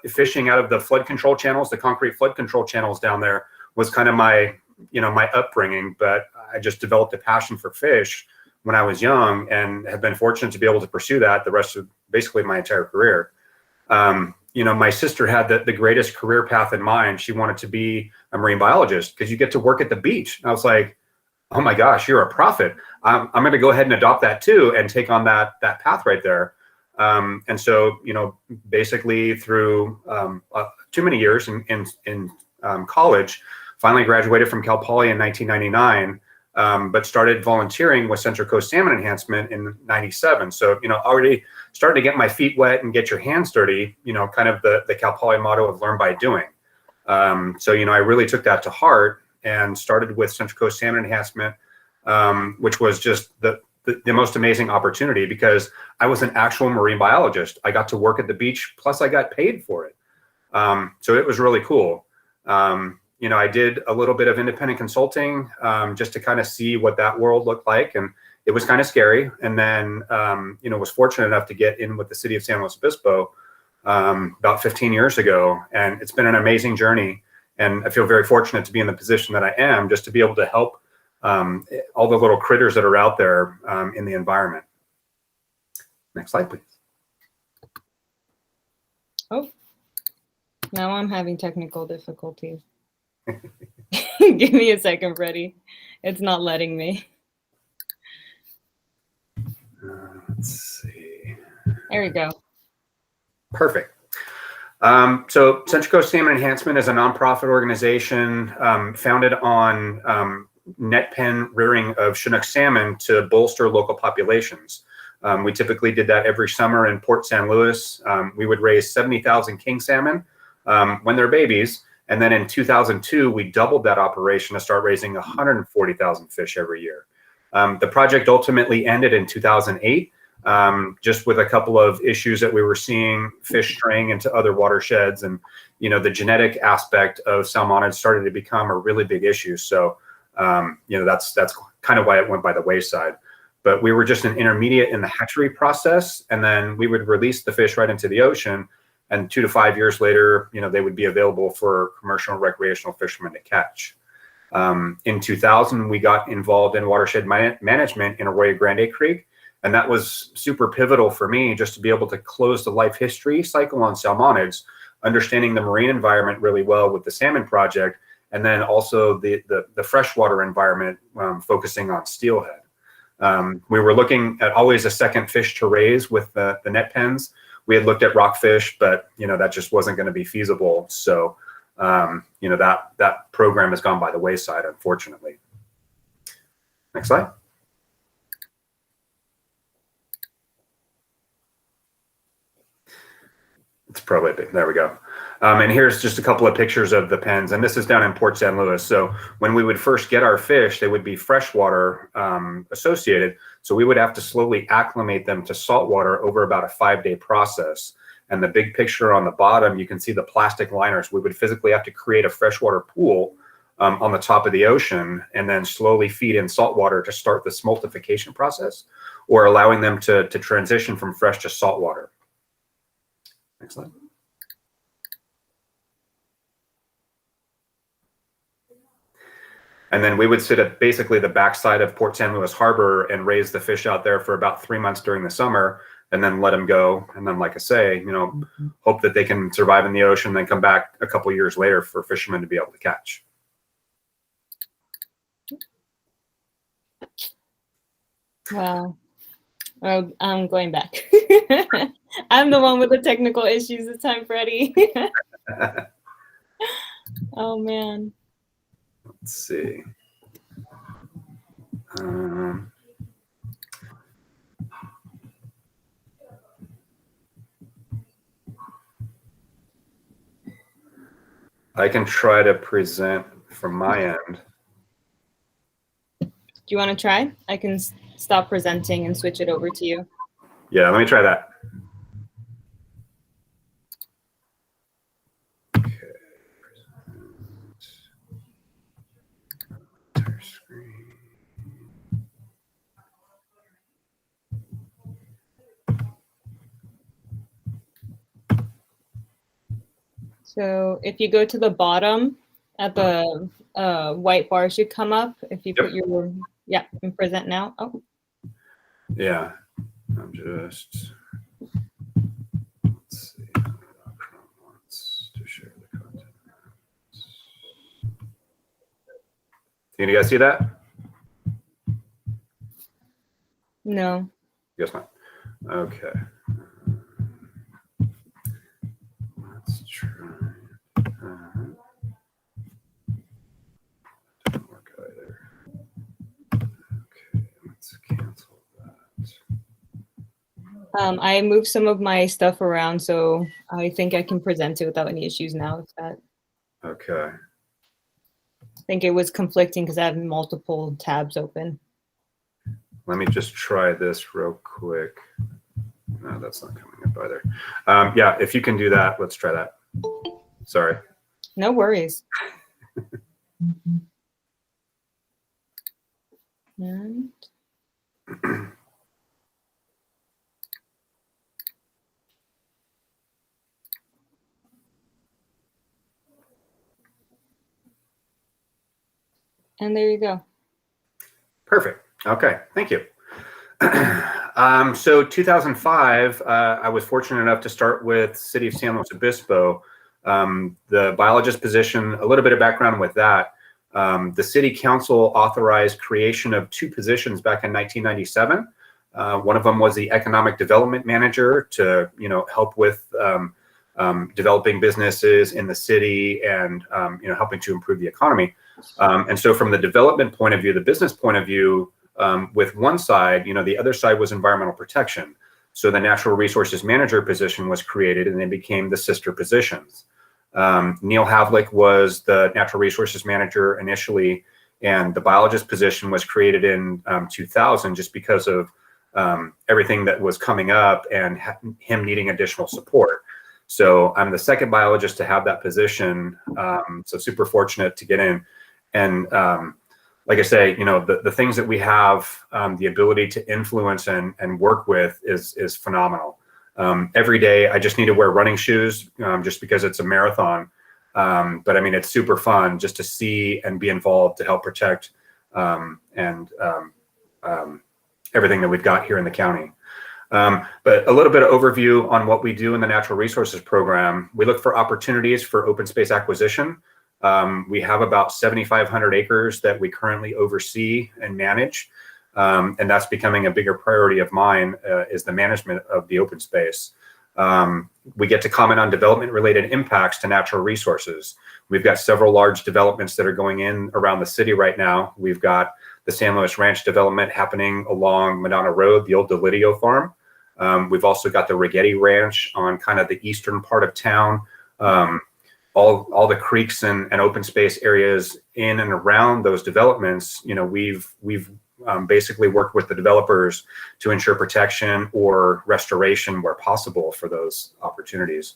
fishing out of the flood control channels, the concrete flood control channels down there was kind of my upbringing. But I just developed a passion for fish when I was young and have been fortunate to be able to pursue that the rest of basically my entire career. My sister had the greatest career path in mind. She wanted to be a marine biologist because you get to work at the beach. And I was like, oh my gosh, you're a prophet. I'm going to go ahead and adopt that too and take on that path right there. And so, basically through too many years in college, finally graduated from Cal Poly in 1999, but started volunteering with Central Coast Salmon Enhancement in 97. So, already starting to get my feet wet and get your hands dirty, kind of the Cal Poly motto of learn by doing. So, I really took that to heart and started with Central Coast Salmon Enhancement, which was just the most amazing opportunity because I was an actual marine biologist. I got to work at the beach, plus I got paid for it. So it was really cool. I did a little bit of independent consulting just to kind of see what that world looked like. And it was kind of scary. And then, was fortunate enough to get in with the city of San Luis Obispo about 15 years ago. And it's been an amazing journey. And I feel very fortunate to be in the position that I am, just to be able to help all the little critters that are out there in the environment. Next slide, please. Oh, now I'm having technical difficulties. Give me a second, Freddy. It's not letting me. Let's see. There we go. Perfect. So Central Coast Salmon Enhancement is a nonprofit organization founded on net pen rearing of Chinook salmon to bolster local populations. We typically did that every summer in Port San Luis. We would raise 70,000 king salmon when they're babies. And then in 2002, we doubled that operation to start raising 140,000 fish every year. The project ultimately ended in 2008, just with a couple of issues that we were seeing, fish straying into other watersheds. And, the genetic aspect of salmonids started to become a really big issue. So, that's kind of why it went by the wayside. But we were just an intermediate in the hatchery process. And then we would release the fish right into the ocean. And 2 to 5 years later, they would be available for commercial and recreational fishermen to catch. In 2000, we got involved in watershed management in Arroyo Grande Creek. And that was super pivotal for me just to be able to close the life history cycle on salmonids, understanding the marine environment really well with the salmon project, and then also the freshwater environment, focusing on steelhead. We were looking at always a second fish to raise with the net pens. We had looked at rockfish, but that just wasn't going to be feasible. So that program has gone by the wayside, unfortunately. Next slide. It's probably there we go. And here's just a couple of pictures of the pens, and this is down in Port San Luis. So when we would first get our fish, they would be freshwater associated. So we would have to slowly acclimate them to saltwater over about a 5-day process. And the big picture on the bottom, you can see the plastic liners. We would physically have to create a freshwater pool on the top of the ocean and then slowly feed in saltwater to start the smoltification process, or allowing them to transition from fresh to saltwater. Next slide. And then we would sit at basically the backside of Port San Luis Harbor and raise the fish out there for about 3 months during the summer, and then let them go. And then, like I say, hope that they can survive in the ocean, then come back a couple years later for fishermen to be able to catch. Wow. Oh, I'm going back. I'm the one with the technical issues this time, Freddy. Oh, man. Let's see. I can try to present from my end. Do you want to try? I can stop presenting and switch it over to you. Yeah, let me try that. Okay. Entire screen. So if you go to the bottom at the white bar should come up. If you put your, and present now. Oh. Yeah, I'm just, let's see, Chrome wants to share the content. Can you guys see that? No. Guess not. Okay. Let's try. Didn't work either. Okay, let's cancel that. I moved some of my stuff around, so I think I can present it without any issues now. If that. Okay. I think it was conflicting because I have multiple tabs open. Let me just try this real quick. No, that's not coming up either. Yeah, if you can do that, let's try that. Sorry. No worries. And there you go. Perfect. Okay, thank you. So 2005, I was fortunate enough to start with City of San Luis Obispo. The biologist position, a little bit of background with that. The city council authorized creation of 2 positions back in 1997. One of them was the economic development manager to, help with developing businesses in the city and, helping to improve the economy. And so from the development point of view, the business point of view, with one side, the other side was environmental protection. So the natural resources manager position was created and they became the sister positions. Neil Havlick was the natural resources manager initially, and the biologist position was created in 2000 just because of everything that was coming up and him needing additional support. So I'm the second biologist to have that position. So super fortunate to get in. And like I say, the things that we have the ability to influence and work with is phenomenal. Every day, I just need to wear running shoes just because it's a marathon. But I mean, it's super fun just to see and be involved to help protect everything that we've got here in the county. But a little bit of overview on what we do in the Natural Resources Program. We look for opportunities for open space acquisition. We have about 7,500 acres that we currently oversee and manage. And that's becoming a bigger priority of mine is the management of the open space. We get to comment on development related impacts to natural resources. We've got several large developments that are going in around the city right now. We've got the San Luis Ranch development happening along Madonna Road, the old Delidio farm. We've also got the Rigetti Ranch on kind of the eastern part of town. All the creeks and open space areas in and around those developments, we've basically worked with the developers to ensure protection or restoration where possible for those opportunities.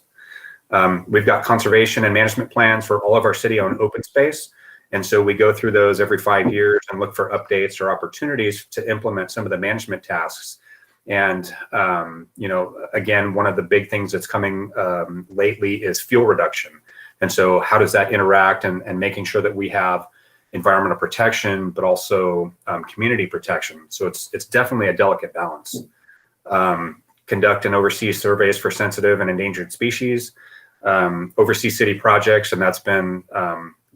We've got conservation and management plans for all of our city-owned open space. And so we go through those every 5 years and look for updates or opportunities to implement some of the management tasks. And, again, one of the big things that's coming lately is fuel reduction. And so how does that interact and making sure that we have environmental protection, but also community protection. So it's definitely a delicate balance. Conduct and oversee surveys for sensitive and endangered species, oversee city projects, and that's been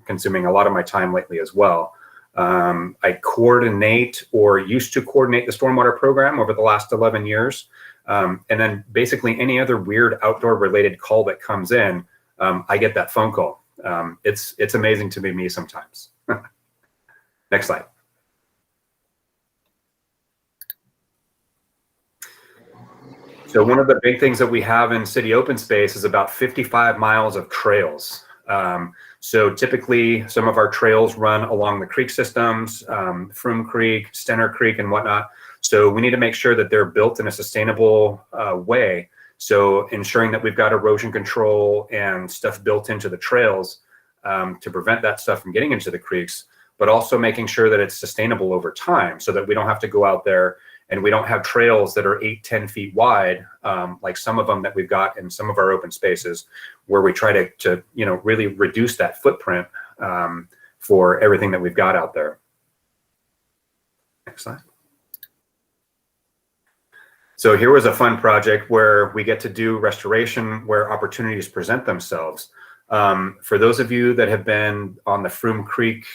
consuming a lot of my time lately as well. I coordinate or used to coordinate the stormwater program over the last 11 years. And then basically any other weird outdoor related call that comes in, I get that phone call. It's amazing to be me sometimes. Next slide. So one of the big things that we have in city open space is about 55 miles of trails. So typically some of our trails run along the creek systems, Froom Creek, Stenner Creek, and whatnot. So we need to make sure that they're built in a sustainable way. So ensuring that we've got erosion control and stuff built into the trails to prevent that stuff from getting into the creeks, but also making sure that it's sustainable over time so that we don't have to go out there and we don't have trails that are 8-10 feet wide, like some of them that we've got in some of our open spaces, where we try to really reduce that footprint for everything that we've got out there. Next slide. So here was a fun project where we get to do restoration where opportunities present themselves. For those of you that have been on the Froom Creek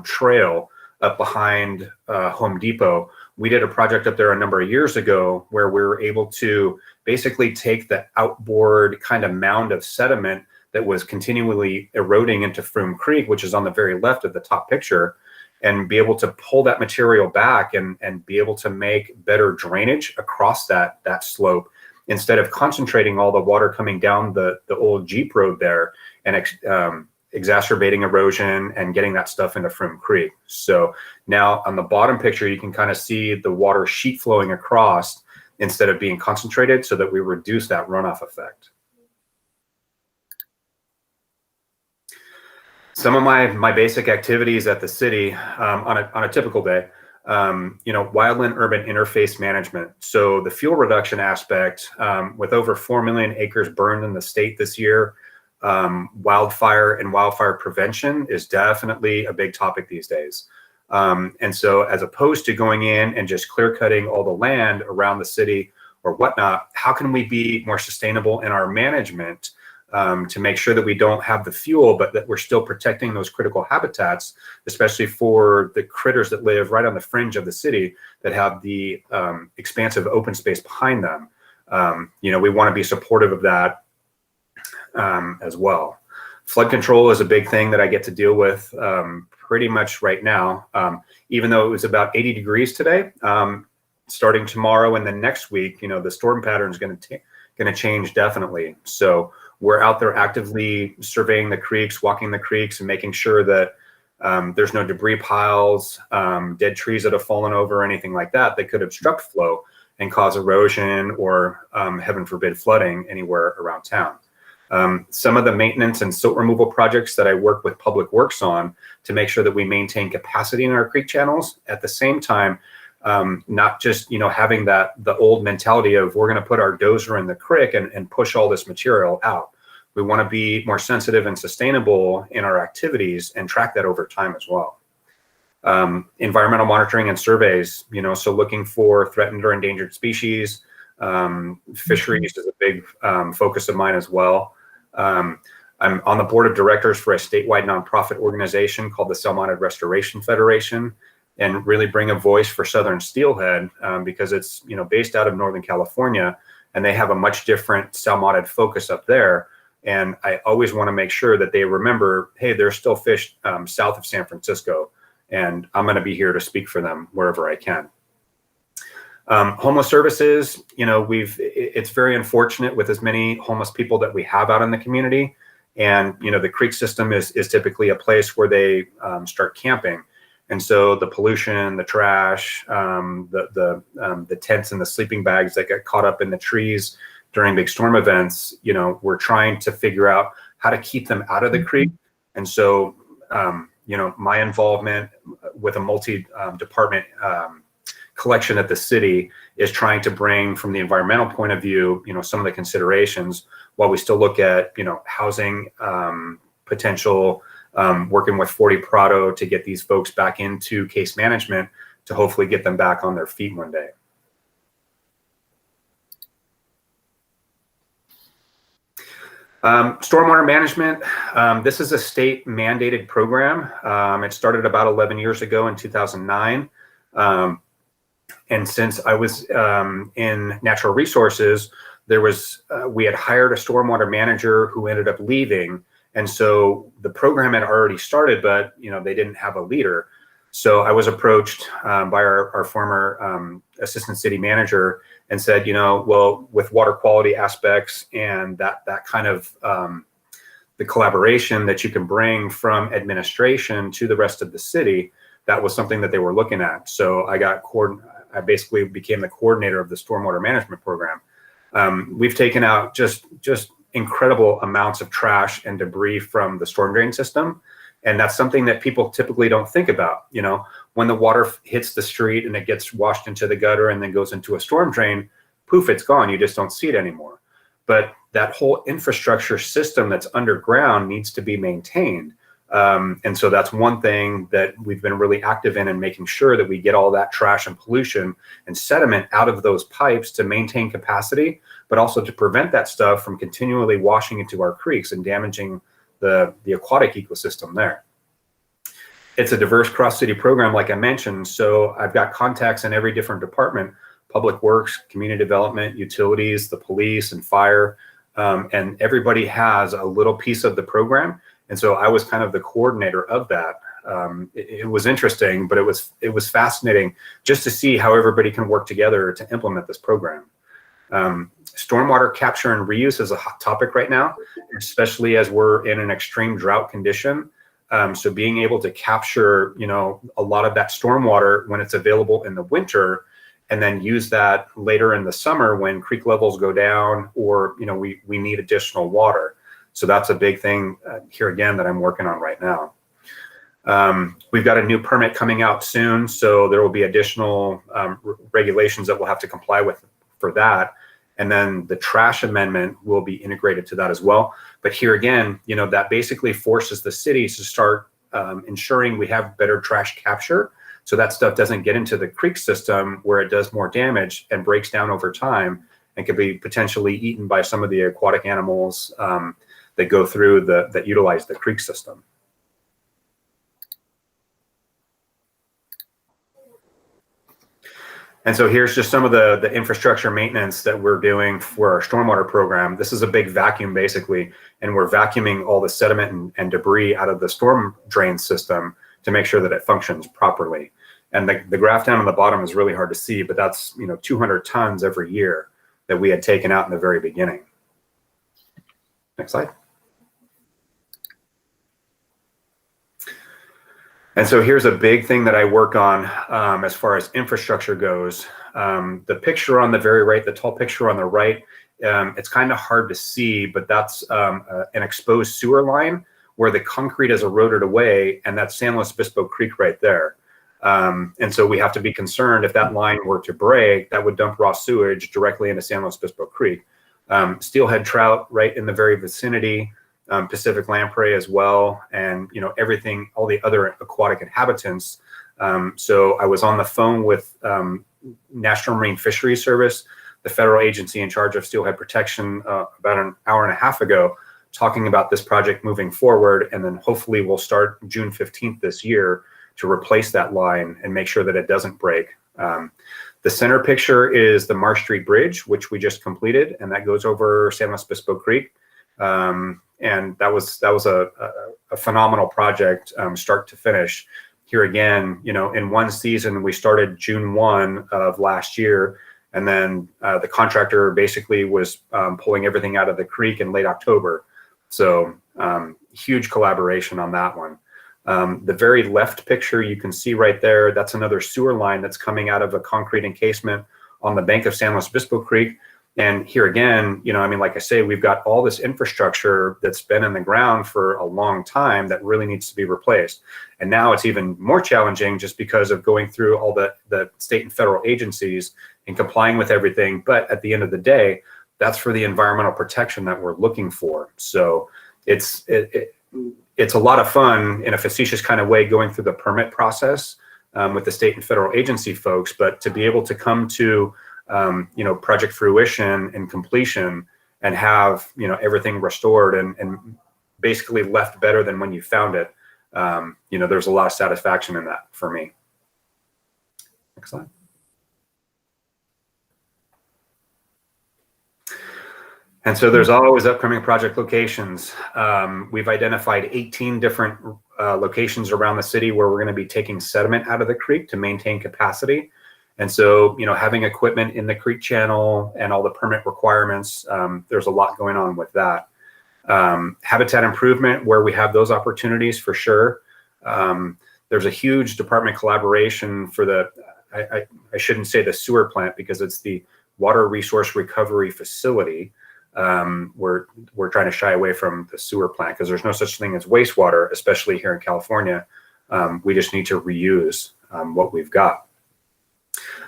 trail up behind Home Depot, we did a project up there a number of years ago where we were able to basically take the outboard kind of mound of sediment that was continually eroding into Froom Creek, which is on the very left of the top picture, and be able to pull that material back and be able to make better drainage across that slope, instead of concentrating all the water coming down the old Jeep road there and exacerbating erosion and getting that stuff into Froom Creek. So now on the bottom picture, you can kind of see the water sheet flowing across instead of being concentrated, so that we reduce that runoff effect. Some of my basic activities at the city on a typical day, wildland urban interface management. So the fuel reduction aspect, with over 4 million acres burned in the state this year, wildfire and wildfire prevention is definitely a big topic these days. And so as opposed to going in and just clear cutting all the land around the city or whatnot, how can we be more sustainable in our management to make sure that we don't have the fuel, but that we're still protecting those critical habitats, especially for the critters that live right on the fringe of the city that have the expansive open space behind them. We want to be supportive of that as well. Flood control is a big thing that I get to deal with pretty much right now. Even though it was about 80 degrees today, starting tomorrow and then next week, the storm pattern is going to change definitely. So we're out there actively surveying the creeks, walking the creeks, and making sure that there's no debris piles, dead trees that have fallen over, or anything like that that could obstruct flow and cause erosion or, heaven forbid, flooding anywhere around town. Some of the maintenance and silt removal projects that I work with Public Works on to make sure that we maintain capacity in our creek channels, at the same time, not just having the old mentality of we're going to put our dozer in the creek and push all this material out. We want to be more sensitive and sustainable in our activities and track that over time as well. Environmental monitoring and surveys, so looking for threatened or endangered species. Fisheries is a big focus of mine as well. I'm on the board of directors for a statewide nonprofit organization called the Salmon Restoration Federation, and really bring a voice for Southern Steelhead because it's based out of Northern California, and they have a much different salmonid focus up there. And I always want to make sure that they remember, hey, there's still fish south of San Francisco, and I'm going to be here to speak for them wherever I can. Homeless services, it's very unfortunate with as many homeless people that we have out in the community. And, the creek system is typically a place where they start camping. And so the pollution, the trash, the tents and the sleeping bags that get caught up in the trees during big storm events, we're trying to figure out how to keep them out of the creek. And so, my involvement with a multi-department collection at the city is trying to bring, from the environmental point of view, some of the considerations, while we still look at, housing potential, working with 40 Prado to get these folks back into case management to hopefully get them back on their feet one day. Stormwater management, this is a state mandated program. It started about 11 years ago in 2009. And since I was in natural resources, we had hired a stormwater manager who ended up leaving. And so the program had already started, but they didn't have a leader. So I was approached by our former assistant city manager and said, well, with water quality aspects and that kind of the collaboration that you can bring from administration to the rest of the city, that was something that they were looking at. So I basically became the coordinator of the stormwater management program. We've taken out just incredible amounts of trash and debris from the storm drain system. And that's something that people typically don't think about. when the water hits the street and it gets washed into the gutter and then goes into a storm drain, poof, it's gone. You just don't see it anymore. But that whole infrastructure system that's underground needs to be maintained. And so that's one thing that we've been really active in making sure that we get all that trash and pollution and sediment out of those pipes to maintain capacity, but also to prevent that stuff from continually washing into our creeks and damaging the aquatic ecosystem there. It's a diverse cross-city program, like I mentioned. So I've got contacts in every different department: public works, community development, utilities, the police, and fire. And everybody has a little piece of the program. And so I was kind of the coordinator of that. It was interesting, but it was fascinating just to see how everybody can work together to implement this program. Stormwater capture and reuse is a hot topic right now, especially as we're in an extreme drought condition. So being able to capture, a lot of that stormwater when it's available in the winter, and then use that later in the summer when creek levels go down, or we need additional water. So that's a big thing here again that I'm working on right now. We've got a new permit coming out soon, so there will be additional regulations that we'll have to comply with for that. And then the trash amendment will be integrated to that as well. But here again, that basically forces the cities to start ensuring we have better trash capture, so that stuff doesn't get into the creek system where it does more damage and breaks down over time and could be potentially eaten by some of the aquatic animals that go through that utilize the creek system. And so here's just some of the infrastructure maintenance that we're doing for our stormwater program. This is a big vacuum basically, and we're vacuuming all the sediment and debris out of the storm drain system to make sure that it functions properly. And the graph down on the bottom is really hard to see, but that's 200 tons every year that we had taken out in the very beginning. Next slide. And so here's a big thing that I work on as far as infrastructure goes. The picture on the very right, the tall picture on the right, it's kind of hard to see, but that's an exposed sewer line where the concrete is eroded away, and that's San Luis Obispo Creek right there. And so we have to be concerned if that line were to break, that would dump raw sewage directly into San Luis Obispo Creek. Steelhead trout right in the very vicinity, Pacific lamprey as well, and everything, all the other aquatic inhabitants. So I was on the phone with National Marine Fisheries Service, the federal agency in charge of steelhead protection, about an hour and a half ago, talking about this project moving forward, and then hopefully we'll start June 15th this year to replace that line and make sure that it doesn't break. The center picture is the Marsh Street Bridge, which we just completed, and that goes over San Luis Obispo Creek. And that was a phenomenal project, start to finish. Here again, in one season, we started June 1 of last year, and then the contractor basically was pulling everything out of the creek in late October. So huge collaboration on that one. The very left picture you can see right there, that's another sewer line that's coming out of a concrete encasement on the bank of San Luis Obispo Creek. And here again, like I say, we've got all this infrastructure that's been in the ground for a long time that really needs to be replaced. And now it's even more challenging just because of going through all the state and federal agencies and complying with everything. But at the end of the day, that's for the environmental protection that we're looking for. So it's a lot of fun in a facetious kind of way going through the permit process with the state and federal agency folks, but to be able to come to project fruition and completion and have everything restored and basically left better than when you found it, there's a lot of satisfaction in that for me. Next slide. And so there's always upcoming project locations. We've identified 18 different locations around the city where we're going to be taking sediment out of the creek to maintain capacity. And so, having equipment in the creek channel and all the permit requirements, there's a lot going on with that. Habitat improvement, where we have those opportunities for sure. There's a huge department collaboration for I shouldn't say the sewer plant because it's the water resource recovery facility. We're trying to shy away from the sewer plant because there's no such thing as wastewater, especially here in California. We just need to reuse. what we've got.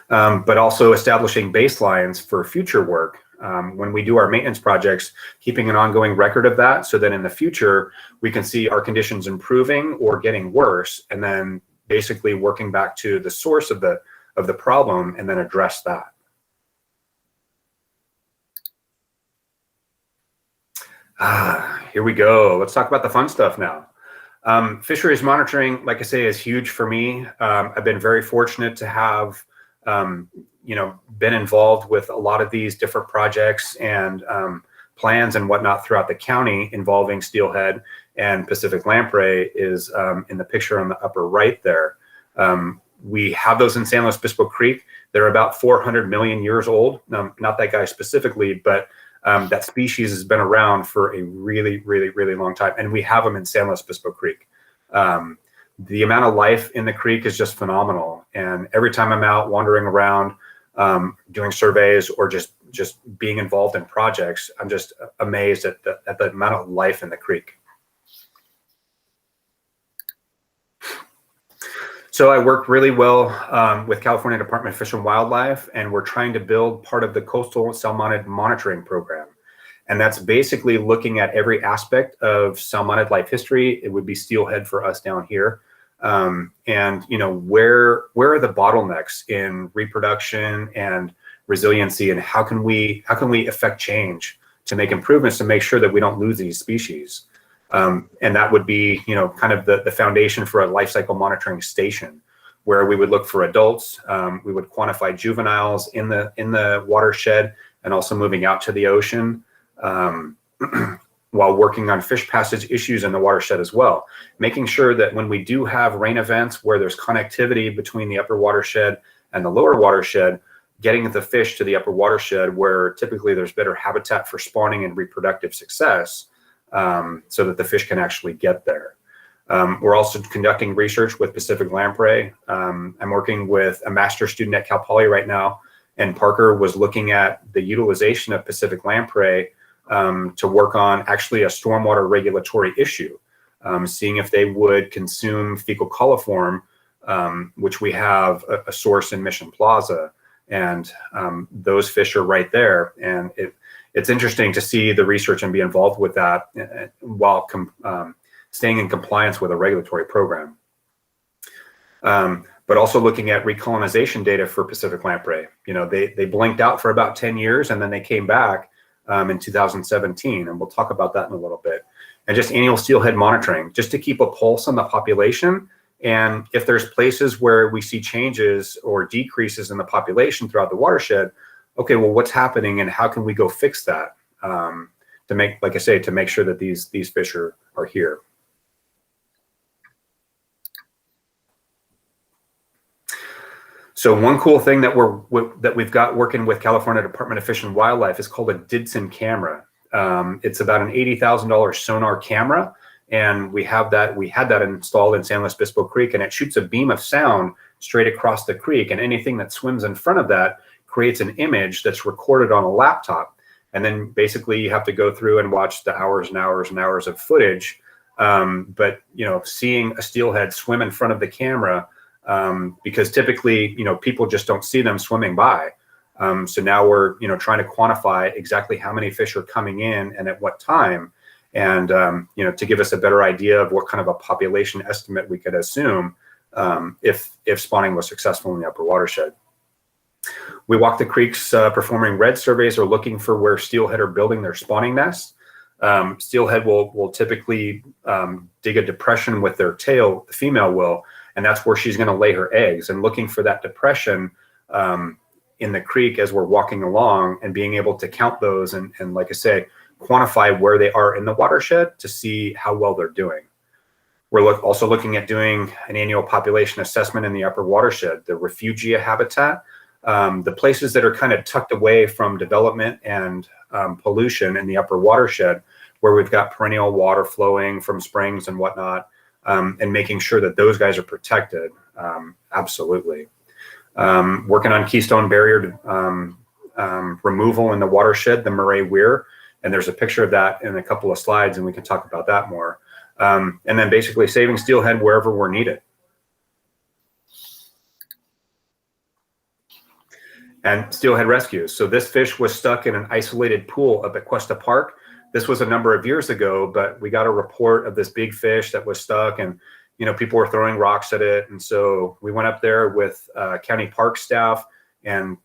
But also establishing baselines for future work. When we do our maintenance projects, keeping an ongoing record of that so that in the future we can see our conditions improving or getting worse, and then basically working back to the source of the problem and then address that. Here we go. Let's talk about the fun stuff now. Fisheries monitoring, like I say, is huge for me. I've been very fortunate to have been involved with a lot of these different projects and plans and whatnot throughout the county involving steelhead, and Pacific lamprey is in the picture on the upper right there. We have those in San Luis Obispo Creek. They're about 400 million years old. Not that guy specifically, but that species has been around for a really, really, really long time. And we have them in San Luis Obispo Creek. The amount of life in the creek is just phenomenal. And every time I'm out wandering around, doing surveys or just being involved in projects, I'm just amazed at the amount of life in the creek. So I work really well with California Department of Fish and Wildlife, and we're trying to build part of the coastal salmonid monitoring program. And that's basically looking at every aspect of salmonid life history. It would be steelhead for us down here. And where are the bottlenecks in reproduction and resiliency, and how can we affect change to make improvements to make sure that we don't lose these species? And that would be, kind of the foundation for a life cycle monitoring station, where we would look for adults. We would quantify juveniles in the watershed and also moving out to the ocean, while working on fish passage issues in the watershed as well, making sure that when we do have rain events where there's connectivity between the upper watershed and the lower watershed, getting the fish to the upper watershed where typically there's better habitat for spawning and reproductive success, so that the fish can actually get there. We're also conducting research with Pacific lamprey. I'm working with a master's student at Cal Poly right now, and Parker was looking at the utilization of Pacific lamprey to work on actually a stormwater regulatory issue, seeing if they would consume fecal coliform, which we have a source in Mission Plaza, and those fish are right there. And it's interesting to see the research and be involved with that while staying in compliance with a regulatory program. But also looking at recolonization data for Pacific lamprey. They blinked out for about 10 years and then they came back in 2017, and we'll talk about that in a little bit. And just annual steelhead monitoring, just to keep a pulse on the population. And if there's places where we see changes or decreases in the population throughout the watershed, okay, well, what's happening and how can we go fix that to make, like I say, to make sure that these fish are here. So one cool thing that we've got working with California Department of Fish and Wildlife is called a Didson camera. It's about an $80,000 sonar camera, and we had that installed in San Luis Obispo Creek, and it shoots a beam of sound straight across the creek, and anything that swims in front of that creates an image that's recorded on a laptop. And then basically you have to go through and watch the hours and hours and hours of footage. But seeing a steelhead swim in front of the camera, because typically, people just don't see them swimming by. So now we're, trying to quantify exactly how many fish are coming in and at what time. And, to give us a better idea of what kind of a population estimate we could assume if spawning was successful in the upper watershed. We walk the creeks performing red surveys or looking for where steelhead are building their spawning nests. Steelhead will typically dig a depression with their tail, the female will, and that's where she's going to lay her eggs. And looking for that depression in the creek as we're walking along and being able to count those and like I say, quantify where they are in the watershed to see how well they're doing. We're also looking at doing an annual population assessment in the upper watershed, the refugia habitat, the places that are kind of tucked away from development and pollution in the upper watershed, where we've got perennial water flowing from springs and whatnot, and making sure that those guys are protected. Absolutely. Working on keystone barrier removal in the watershed, the Murray Weir, and there's a picture of that in a couple of slides, and we can talk about that more. And then basically saving steelhead wherever we're needed. and Steelhead Rescue. So this fish was stuck in an isolated pool up at Cuesta Park. This was a number of years ago, but we got a report of this big fish that was stuck, and people were throwing rocks at it. And so we went up there with county park staff and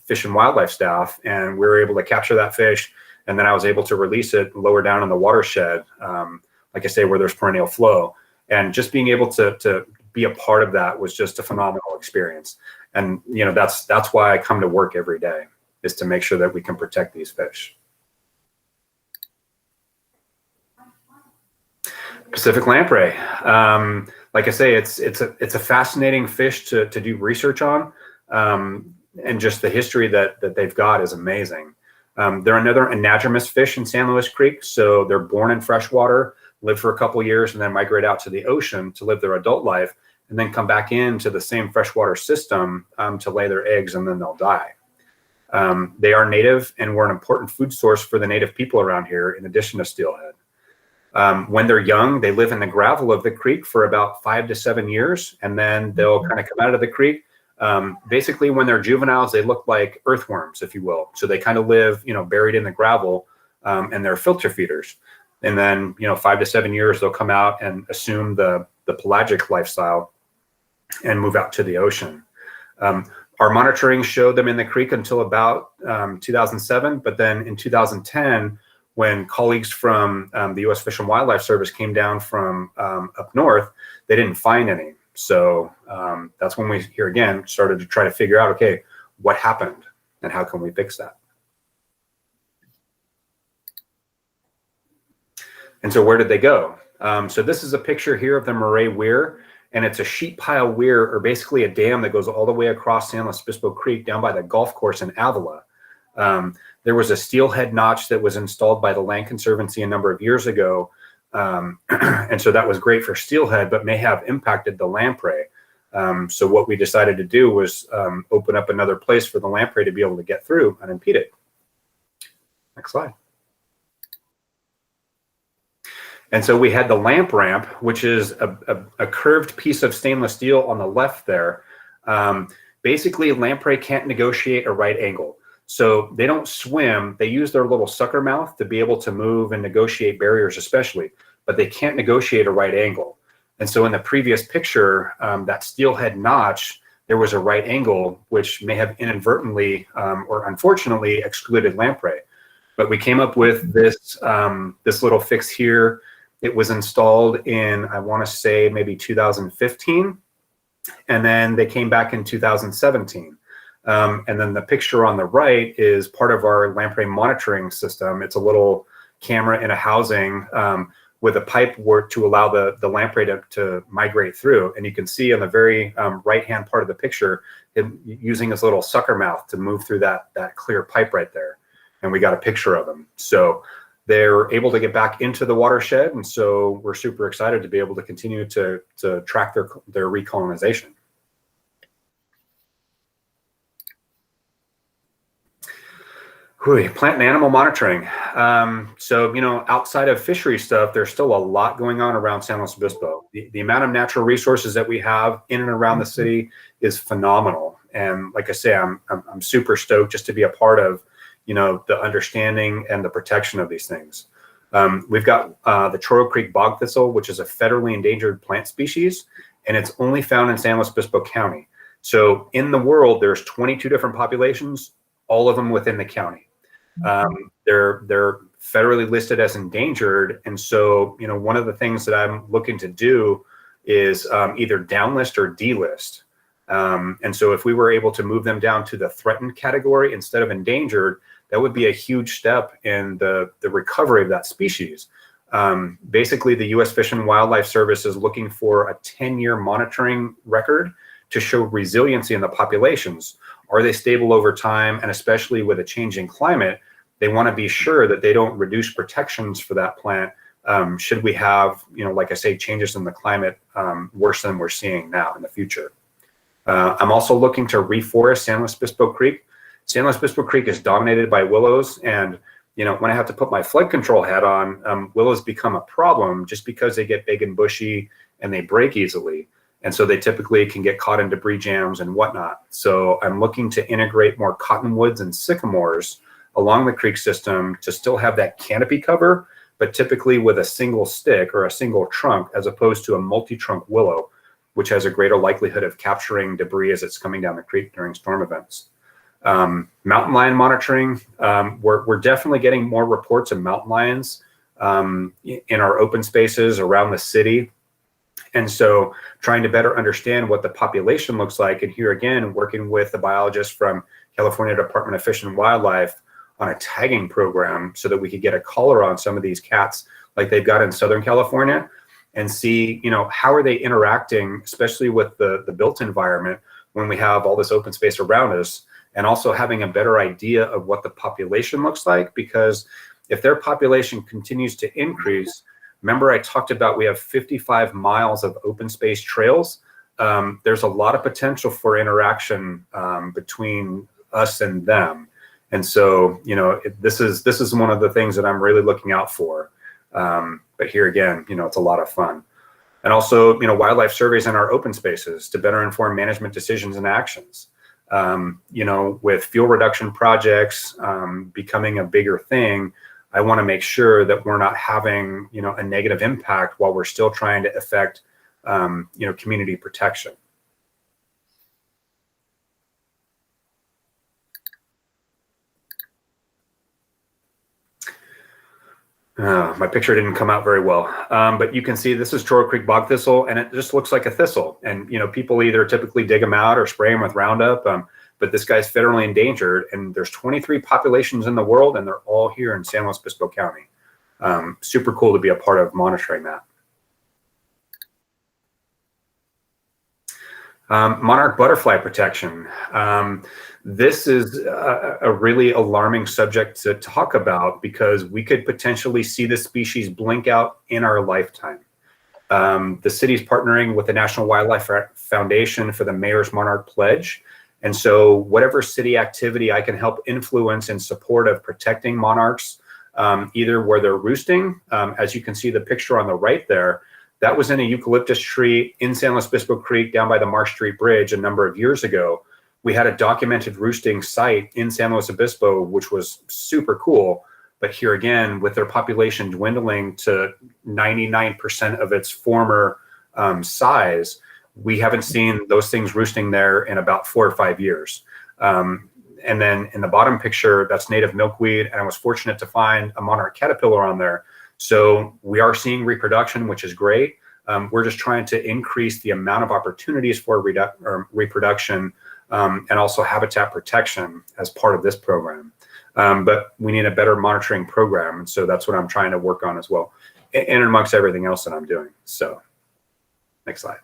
Fish and Wildlife staff, and we were able to capture that fish. And then I was able to release it lower down in the watershed, like I say, where there's perennial flow. And just being able to be a part of that was just a phenomenal experience. And that's why I come to work every day, is to make sure that we can protect these fish. Pacific lamprey. Like I say, it's a fascinating fish to do research on, and just the history that they've got is amazing. They're another anadromous fish in San Luis Creek. So they're born in freshwater, live for a couple years, and then migrate out to the ocean to live their adult life, and then come back into the same freshwater system to lay their eggs, and then they'll die. They are native, and we're an important food source for the native people around here, in addition to steelhead. When they're young, they live in the gravel of the creek for about 5 to 7 years, and then they'll kind of come out of the creek. Basically, when they're juveniles, they look like earthworms, if you will. So they kind of live, buried in the gravel, and they're filter feeders. And then, 5 to 7 years, they'll come out and assume the pelagic lifestyle and move out to the ocean. Our monitoring showed them in the creek until about 2007, but then in 2010, when colleagues from the U.S. Fish and Wildlife Service came down from up north, they didn't find any. So that's when we, here again, started to try to figure out, okay, what happened and how can we fix that? And so where did they go? So this is a picture here of the Murray Weir, and it's a sheet pile weir, or basically a dam that goes all the way across San Luis Obispo Creek down by the golf course in Avila. There was a steelhead notch that was installed by the Land Conservancy a number of years ago. And so that was great for steelhead, but may have impacted the lamprey. So what we decided to do was open up another place for the lamprey to be able to get through unimpeded. Next slide. And so we had the lamp ramp, which is a curved piece of stainless steel on the left there. Basically, lamprey can't negotiate a right angle. So they don't swim. They use their little sucker mouth to be able to move and negotiate barriers especially, but they can't negotiate a right angle. And so in the previous picture, that steelhead notch, there was a right angle, which may have inadvertently or unfortunately excluded lamprey. But we came up with this, this little fix here. It was installed in, I want to say, maybe 2015. And then they came back in 2017. And then the picture on the right is part of our lamprey monitoring system. It's a little camera in a housing with a pipe work to allow the lamprey to migrate through. And you can see on the very right-hand part of the picture, him using his little sucker mouth to move through that clear pipe right there. And we got a picture of them. So they're able to get back into the watershed. And so we're super excited to be able to continue to track their recolonization. Plant and animal monitoring. So, outside of fishery stuff, there's still a lot going on around San Luis Obispo. The amount of natural resources that we have in and around the city is phenomenal. And like I say, I'm super stoked just to be a part of, the understanding and the protection of these things. We've got the Chorro Creek bog thistle, which is a federally endangered plant species, and it's only found in San Luis Obispo County. So in the world, there's 22 different populations, all of them within the county. They're federally listed as endangered. And so, one of the things that I'm looking to do is either downlist or delist. And so if we were able to move them down to the threatened category instead of endangered, that would be a huge step in the recovery of that species. Basically, the U.S. Fish and Wildlife Service is looking for a 10-year monitoring record to show resiliency in the populations. Are they stable over time? And especially with a changing climate, they want to be sure that they don't reduce protections for that plant should we have, like I say, changes in the climate worse than we're seeing now in the future. I'm also looking to reforest San Luis Obispo Creek. San Luis Obispo Creek is dominated by willows, and when I have to put my flood control hat on, willows become a problem just because they get big and bushy and they break easily. And so they typically can get caught in debris jams and whatnot. So I'm looking to integrate more cottonwoods and sycamores along the creek system to still have that canopy cover, but typically with a single stick or a single trunk, as opposed to a multi-trunk willow, which has a greater likelihood of capturing debris as it's coming down the creek during storm events. Mountain lion monitoring, we're definitely getting more reports of mountain lions in our open spaces around the city. And so trying to better understand what the population looks like, and here again, working with the biologist from California Department of Fish and Wildlife on a tagging program so that we could get a collar on some of these cats like they've got in Southern California, and see, how are they interacting, especially with the built environment when we have all this open space around us, and also having a better idea of what the population looks like. Because if their population continues to increase, remember I talked about we have 55 miles of open space trails. There's a lot of potential for interaction between us and them. And so, this is one of the things that I'm really looking out for. But here again, it's a lot of fun. And also, wildlife surveys in our open spaces to better inform management decisions and actions. With fuel reduction projects becoming a bigger thing, I want to make sure that we're not having, a negative impact while we're still trying to affect, community protection. My picture didn't come out very well, but you can see this is Chorro Creek bog thistle, and it just looks like a thistle. And people either typically dig them out or spray them with Roundup, but this guy's federally endangered, and there's 23 populations in the world, and they're all here in San Luis Obispo County. Super cool to be a part of monitoring that. Monarch butterfly protection. This is a really alarming subject to talk about, because we could potentially see this species blink out in our lifetime. The city's partnering with the National Wildlife Foundation for the Mayor's Monarch Pledge. And so whatever city activity I can help influence in support of protecting monarchs, either where they're roosting, as you can see the picture on the right there, that was in a eucalyptus tree in San Luis Obispo Creek down by the Marsh Street Bridge a number of years ago. We had a documented roosting site in San Luis Obispo, which was super cool. But here again, with their population dwindling to 99% of its former size, we haven't seen those things roosting there in about 4 or 5 years. And then in the bottom picture, that's native milkweed. And I was fortunate to find a monarch caterpillar on there. So we are seeing reproduction, which is great. We're just trying to increase the amount of opportunities for reproduction and also habitat protection as part of this program. But we need a better monitoring program. And so that's what I'm trying to work on as well, and amongst everything else that I'm doing. So next slide.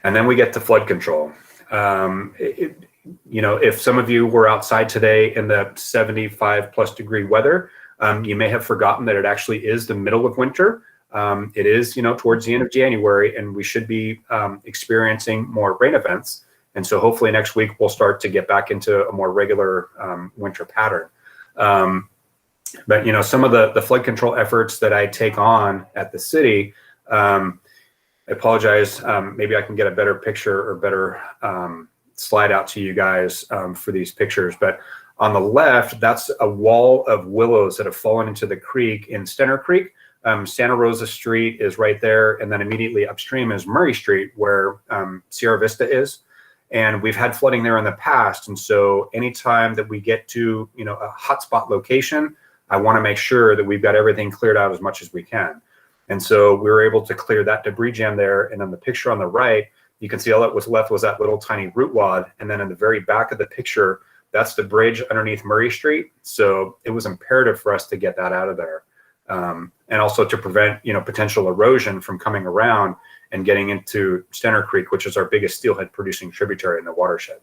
And then we get to flood control. If some of you were outside today in the 75+ degree weather, you may have forgotten that it actually is the middle of winter. It is, towards the end of January, and we should be experiencing more rain events. And so hopefully next week we'll start to get back into a more regular winter pattern. But, some of the flood control efforts that I take on at the city, I apologize. Maybe I can get a better picture or better slide out to you guys for these pictures. But on the left, that's a wall of willows that have fallen into the creek in Stenner Creek. Santa Rosa Street is right there. And then immediately upstream is Murray Street, where Sierra Vista is. And we've had flooding there in the past. And so anytime that we get to, a hotspot location, I want to make sure that we've got everything cleared out as much as we can. And so we were able to clear that debris jam there. And on the picture on the right, you can see all that was left was that little tiny root wad. And then in the very back of the picture, that's the bridge underneath Murray Street. So it was imperative for us to get that out of there. And also to prevent, potential erosion from coming around and getting into Stenner Creek, which is our biggest steelhead producing tributary in the watershed.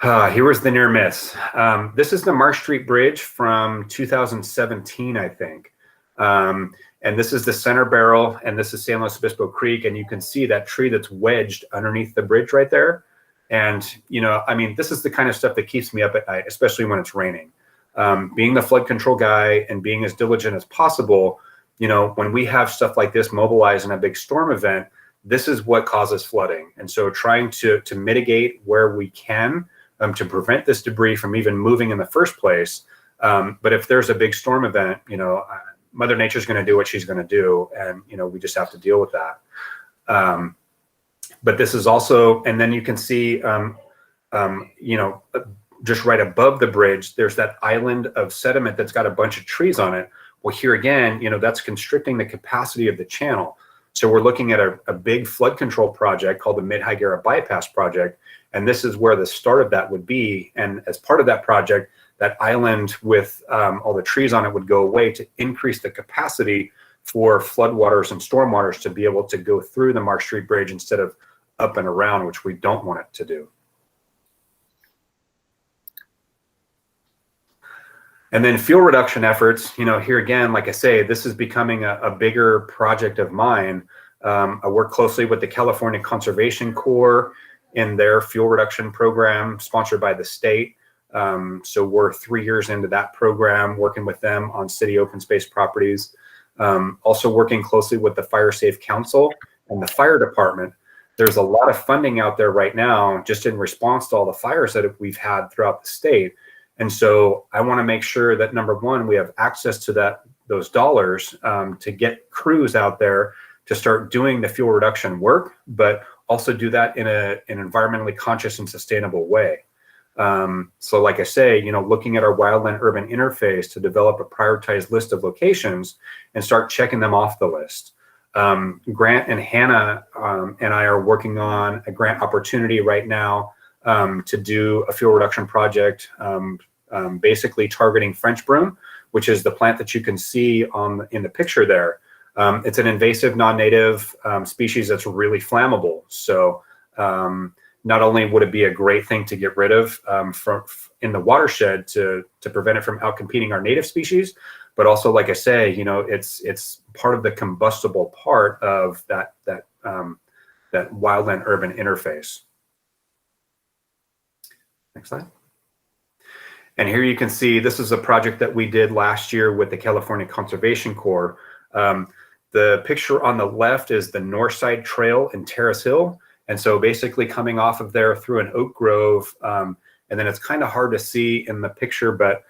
Here was the near miss. This is the Marsh Street Bridge from 2017, I think. And this is the center barrel, and this is San Luis Obispo Creek. And you can see that tree that's wedged underneath the bridge right there. And, this is the kind of stuff that keeps me up at night, especially when it's raining. being the flood control guy and being as diligent as possible, when we have stuff like this mobilized in a big storm event, this is what causes flooding. And so trying to mitigate where we can to prevent this debris from even moving in the first place. But if there's a big storm event, Mother Nature's going to do what she's going to do. And, we just have to deal with that. But this is also, and then you can see, just right above the bridge, there's that island of sediment that's got a bunch of trees on it. Well, here again, that's constricting the capacity of the channel. So we're looking at a big flood control project called the Mid-Higuera Bypass Project. And this is where the start of that would be. And as part of that project, that island with all the trees on it would go away to increase the capacity for floodwaters and stormwaters to be able to go through the Mark Street Bridge instead of up and around, which we don't want it to do. And then fuel reduction efforts, here again, like I say, this is becoming a bigger project of mine. I work closely with the California Conservation Corps in their fuel reduction program sponsored by the state. So we're 3 years into that program, working with them on city open space properties. Also working closely with the Fire Safe Council and the fire department. There's a lot of funding out there right now, just in response to all the fires that we've had throughout the state. And so I want to make sure that, number one, we have access to those dollars to get crews out there to start doing the fuel reduction work, but also do that in an environmentally conscious and sustainable way. So like I say, looking at our wildland urban interface to develop a prioritized list of locations and start checking them off the list. Grant and Hannah and I are working on a grant opportunity right now to do a fuel reduction project, basically targeting French broom, which is the plant that you can see in the picture there. It's an invasive non-native species that's really flammable. So not only would it be a great thing to get rid of in the watershed to prevent it from outcompeting our native species, but also, like I say, it's part of the combustible part of that wildland urban interface. Next slide. And here you can see, this is a project that we did last year with the California Conservation Corps. The picture on the left is the Northside Trail in Terrace Hill. And so basically coming off of there through an oak grove, and then it's kind of hard to see in the picture, but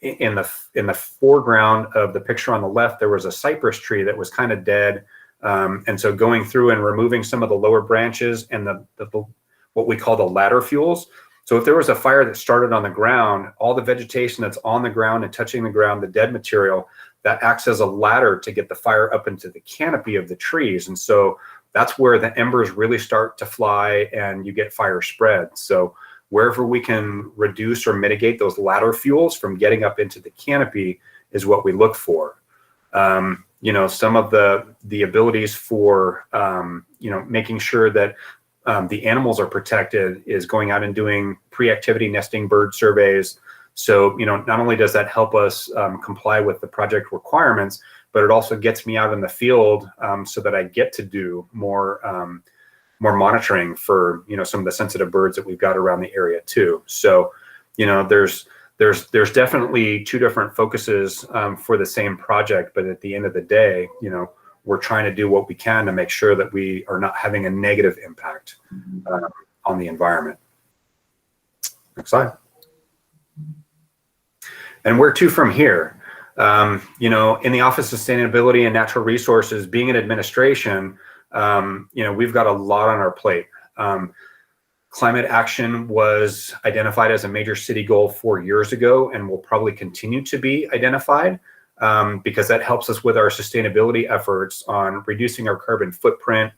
in the foreground of the picture on the left, there was a cypress tree that was kind of dead. And so going through and removing some of the lower branches and what we call the ladder fuels. So if there was a fire that started on the ground, all the vegetation that's on the ground and touching the ground, the dead material, that acts as a ladder to get the fire up into the canopy of the trees. And so that's where the embers really start to fly and you get fire spread. So wherever we can reduce or mitigate those ladder fuels from getting up into the canopy is what we look for. Some of the abilities for, making sure that the animals are protected is going out and doing pre-activity nesting bird surveys. So, not only does that help us comply with the project requirements, but it also gets me out in the field so that I get to do more monitoring for, some of the sensitive birds that we've got around the area too. So, there's definitely two different focuses for the same project, but at the end of the day, we're trying to do what we can to make sure that we are not having a negative impact on the environment. Next slide. And where to from here? In the Office of Sustainability and Natural Resources, being in administration, we've got a lot on our plate. Climate action was identified as a major city goal 4 years ago and will probably continue to be identified because that helps us with our sustainability efforts on reducing our carbon footprint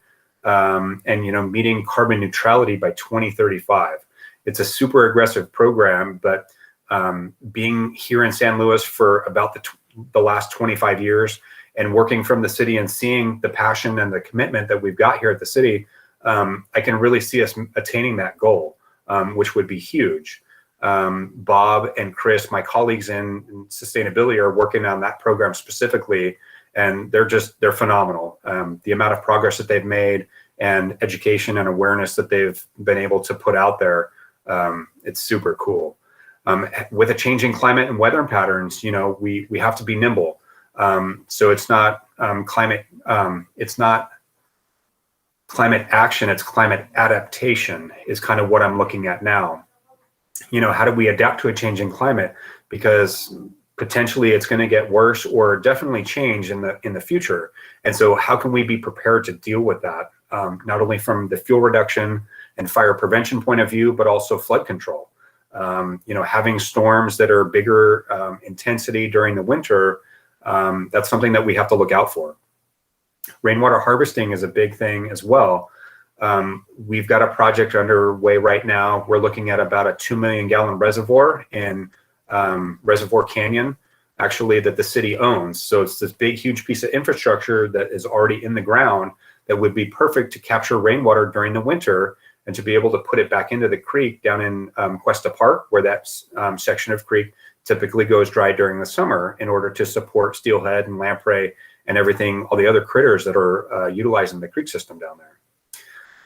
and, meeting carbon neutrality by 2035. It's a super aggressive program, but being here in San Luis for about the last 25 years and working from the city and seeing the passion and the commitment that we've got here at the city, I can really see us attaining that goal, which would be huge. Bob and Chris, my colleagues in sustainability, are working on that program specifically, and they're phenomenal. The amount of progress that they've made and education and awareness that they've been able to put out there, it's super cool. With a changing climate and weather patterns, you know, we have to be nimble. So it's not it's not climate action, it's climate adaptation is kind of what I'm looking at now. You know, how do we adapt to a changing climate? Because potentially it's going to get worse or definitely change in the future. And so how can we be prepared to deal with that? Not only from the fuel reduction and fire prevention point of view, but also flood control. You know, having storms that are bigger intensity during the winter, that's something that we have to look out for. Rainwater harvesting is a big thing as well. We've got a project underway right now. We're looking at about a 2 million gallon reservoir in Reservoir Canyon, actually, that the city owns. So it's this big, huge piece of infrastructure that is already in the ground that would be perfect to capture rainwater during the winter and to be able to put it back into the creek down in Cuesta Park, where that section of creek typically goes dry during the summer in order to support steelhead and lamprey and everything, all the other critters that are utilizing the creek system down there.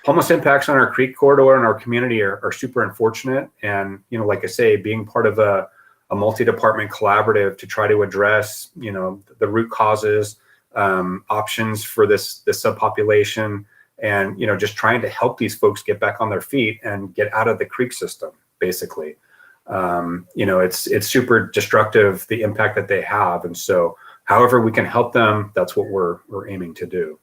Homeless impacts on our creek corridor and our community are super unfortunate. And, you know, like I say, being part of a multi-department collaborative to try to address, you know, the root causes, options for this subpopulation, and, you know, just trying to help these folks get back on their feet and get out of the creek system, basically. You know, it's super destructive, the impact that they have. And so however we can help them, that's what we're aiming to do.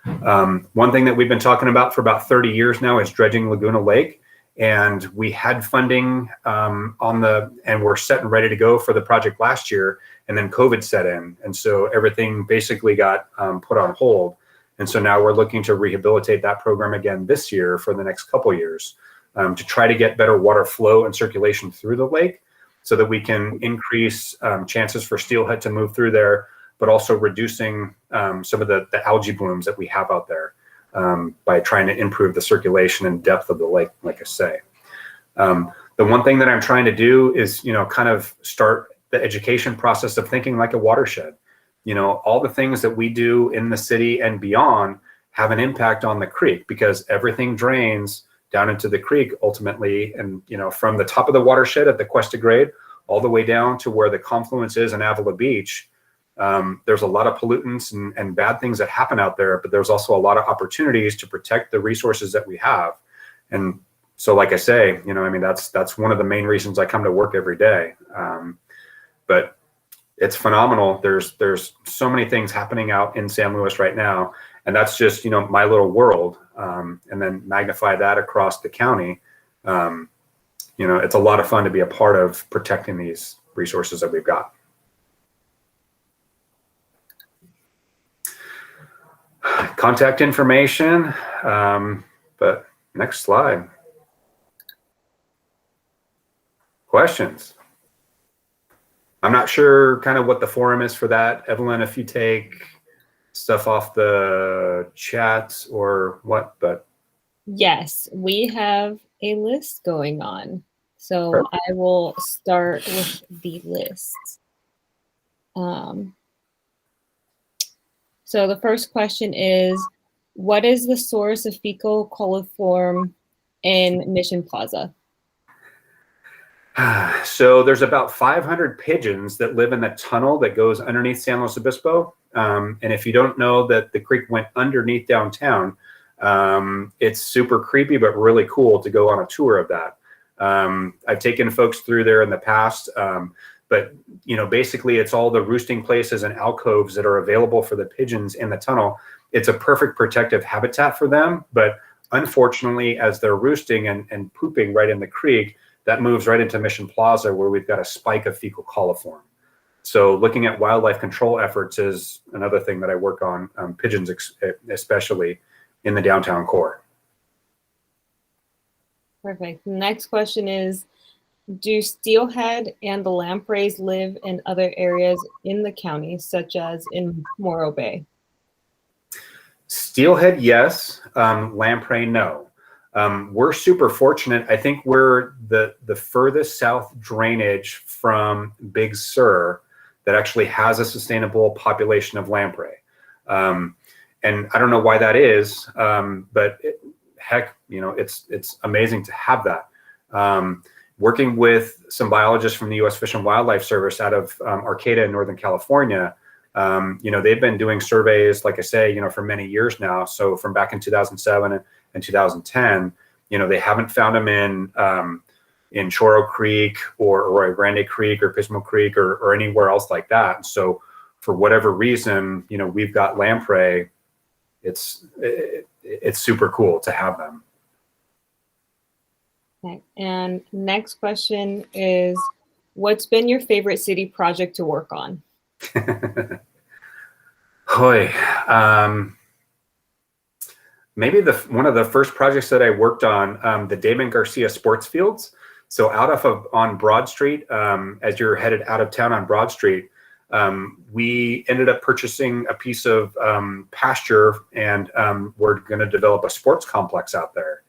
One thing that we've been talking about for about 30 years now is dredging Laguna Lake. And we had funding and we're set and ready to go for the project last year. And then COVID set in. And so everything basically got put on hold. And so now we're looking to rehabilitate that program again this year for the next couple of years to try to get better water flow and circulation through the lake so that we can increase chances for steelhead to move through there, but also reducing some of the algae blooms that we have out there by trying to improve the circulation and depth of the lake, like I say. The one thing that I'm trying to do is, you know, kind of start the education process of thinking like a watershed. You know, all the things that we do in the city and beyond have an impact on the creek because everything drains down into the creek ultimately. And, you know, from the top of the watershed at the Cuesta grade all the way down to where the confluence is in Avila Beach, there's a lot of pollutants and bad things that happen out there, but there's also a lot of opportunities to protect the resources that we have. And so, like I say, you know, I mean, that's one of the main reasons I come to work every day. But it's phenomenal. There's so many things happening out in San Luis right now, and that's just, you know, my little world. And then magnify that across the county. You know, it's a lot of fun to be a part of protecting these resources that we've got. Contact information, but next slide. Questions? I'm not sure kind of what the forum is for that. Evelyn, if you take stuff off the chat or what, but. Yes, we have a list going on. So Perfect. I will start with the list. So the first question is, what is the source of fecal coliform in Mission Plaza? So there's about 500 pigeons that live in the tunnel that goes underneath San Luis Obispo. And if you don't know that the creek went underneath downtown, it's super creepy, but really cool to go on a tour of that. I've taken folks through there in the past, but you know, basically it's all the roosting places and alcoves that are available for the pigeons in the tunnel. It's a perfect protective habitat for them, but unfortunately, as they're roosting and pooping right in the creek, that moves right into Mission Plaza where we've got a spike of fecal coliform. So looking at wildlife control efforts is another thing that I work on, pigeons especially in the downtown core. Perfect. Next question is, do steelhead and the lampreys live in other areas in the county, such as in Morro Bay? Steelhead, yes. Lamprey, no. We're super fortunate. I think we're the furthest south drainage from Big Sur that actually has a sustainable population of lamprey. And I don't know why that is, but heck, you know, it's amazing to have that. working with some biologists from the U.S. Fish and Wildlife Service out of Arcata in Northern California. They've been doing surveys, like I say, for many years now. So from back in 2007 and 2010, they haven't found them in Chorro Creek or Arroyo Grande Creek or Pismo Creek or anywhere else like that. So for whatever reason, we've got lamprey. It's super cool to have them. Okay. And next question is, what's been your favorite city project to work on? Maybe one of the first projects that I worked on, the Damon Garcia Sports Fields. So on Broad Street, as you're headed out of town on Broad Street, we ended up purchasing a piece of pasture, and we're going to develop a sports complex out there.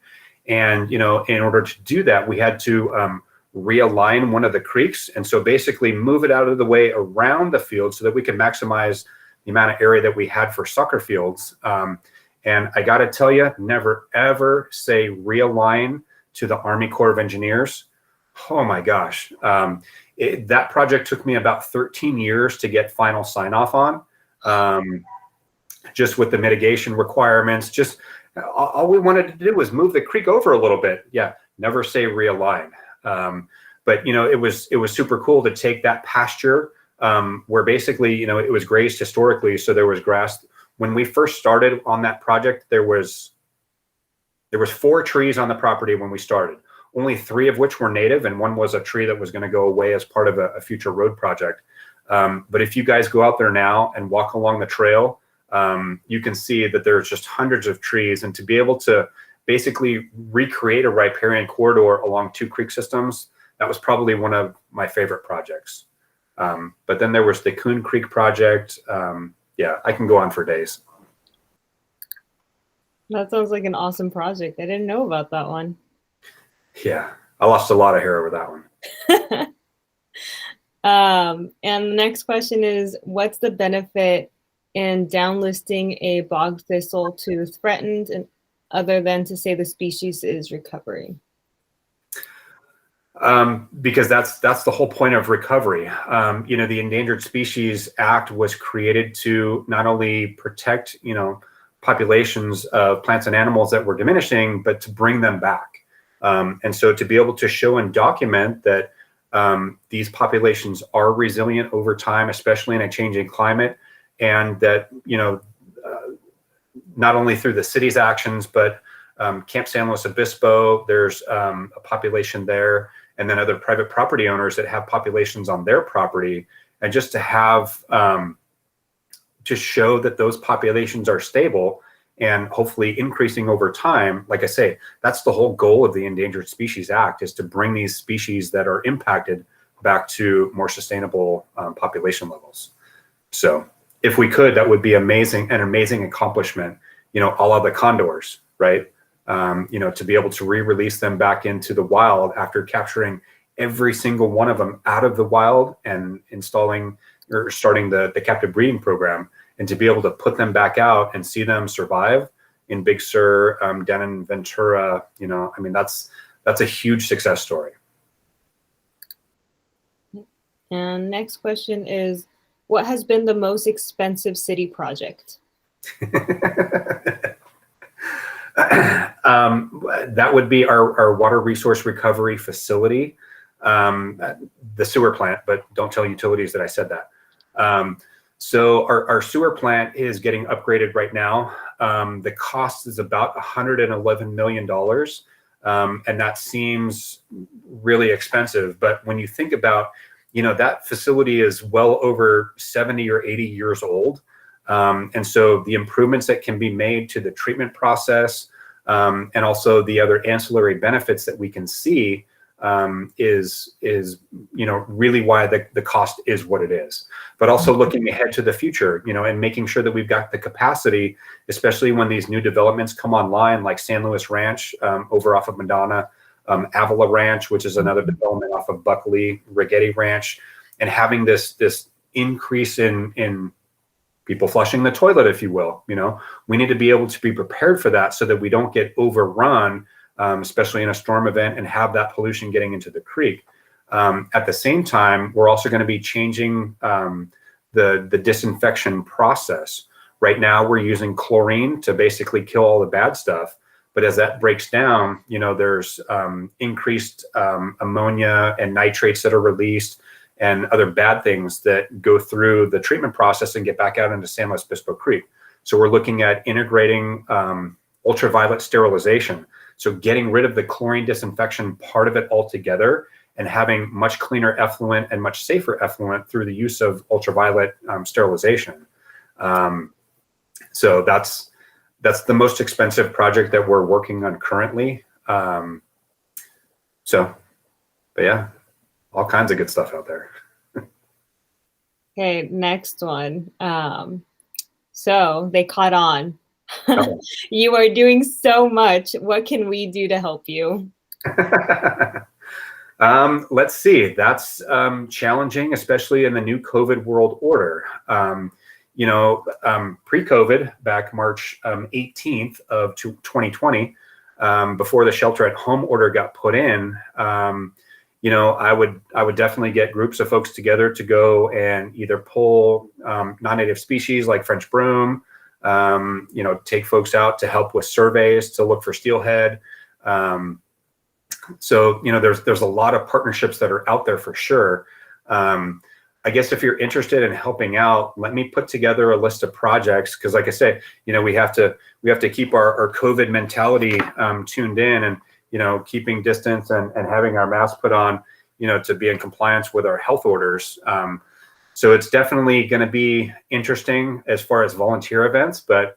And, in order to do that, we had to realign one of the creeks. And so basically move it out of the way around the field so that we can maximize the amount of area that we had for soccer fields. And I got to tell you, never, ever say realign to the Army Corps of Engineers. Oh my gosh. That project took me about 13 years to get final sign off on, just with the mitigation requirements. Just all we wanted to do was move the creek over a little bit. Yeah, never say realign. But it was super cool to take that pasture where basically it was grazed historically, so there was grass. When we first started on that project, there was 4 trees on the property when we started. Only 3 of which were native, and 1 was a tree that was going to go away as part of a future road project. But if you guys go out there now and walk along the trail, you can see that there's just hundreds of trees, and to be able to basically recreate a riparian corridor along 2 creek systems, that was probably one of my favorite projects. But then there was the Coon Creek project. Yeah, I can go on for days. That sounds like an awesome project. I didn't know about that one. Yeah, I lost a lot of hair over that one. And the next question is, what's the benefit in downlisting a bog thistle to threatened, and other than to say the species is recovering? Because that's the whole point of recovery. The Endangered Species Act was created to not only protect, populations of plants and animals that were diminishing, but to bring them back. And so to be able to show and document that these populations are resilient over time, especially in a changing climate, and that, not only through the city's actions, but Camp San Luis Obispo, there's a population there, and then other private property owners that have populations on their property, and just to have to show that those populations are stable and hopefully increasing over time. Like I say, that's the whole goal of the Endangered Species Act, is to bring these species that are impacted back to more sustainable population levels. So if we could, that would be an amazing accomplishment, a la the condors, right? To be able to re-release them back into the wild after capturing every single one of them out of the wild and installing or starting the captive breeding program, and to be able to put them back out and see them survive in Big Sur, down in Ventura, that's a huge success story. And next question is, what has been the most expensive city project? That would be our water resource recovery facility, the sewer plant, but don't tell utilities that I said that. So our sewer plant is getting upgraded right now. The cost is about $111 million. And that seems really expensive. But when you think about, that facility is well over 70 or 80 years old. And so the improvements that can be made to the treatment process, and also the other ancillary benefits that we can see, is really why the cost is what it is. But also looking ahead to the future, and making sure that we've got the capacity, especially when these new developments come online, like San Luis Ranch over off of Madonna, Avila Ranch, which is another development off of Buckley, Rigetti Ranch, and having this increase in people flushing the toilet, if you will. We need to be able to be prepared for that so that we don't get overrun especially in a storm event, and have that pollution getting into the creek. At the same time, we're also going to be changing the disinfection process. Right now, we're using chlorine to basically kill all the bad stuff. But as that breaks down, there's increased ammonia and nitrates that are released and other bad things that go through the treatment process and get back out into San Luis Obispo Creek. So we're looking at integrating ultraviolet sterilization. So getting rid of the chlorine disinfection part of it altogether and having much cleaner effluent and much safer effluent through the use of ultraviolet sterilization. So that's the most expensive project that we're working on currently. But yeah, all kinds of good stuff out there. Okay, next one. So they caught on. Oh. You are doing so much. What can we do to help you? Let's see. That's challenging, especially in the new COVID world order. Pre-COVID, back March 18th of 2020, before the shelter at home order got put in, I would definitely get groups of folks together to go and either pull non-native species like French broom, take folks out to help with surveys to look for steelhead. So there's a lot of partnerships that are out there for sure. I guess if you're interested in helping out, let me put together a list of projects, because like I say, we have to keep our COVID mentality tuned in, and keeping distance and having our masks put on, to be in compliance with our health orders. So it's definitely going to be interesting as far as volunteer events, but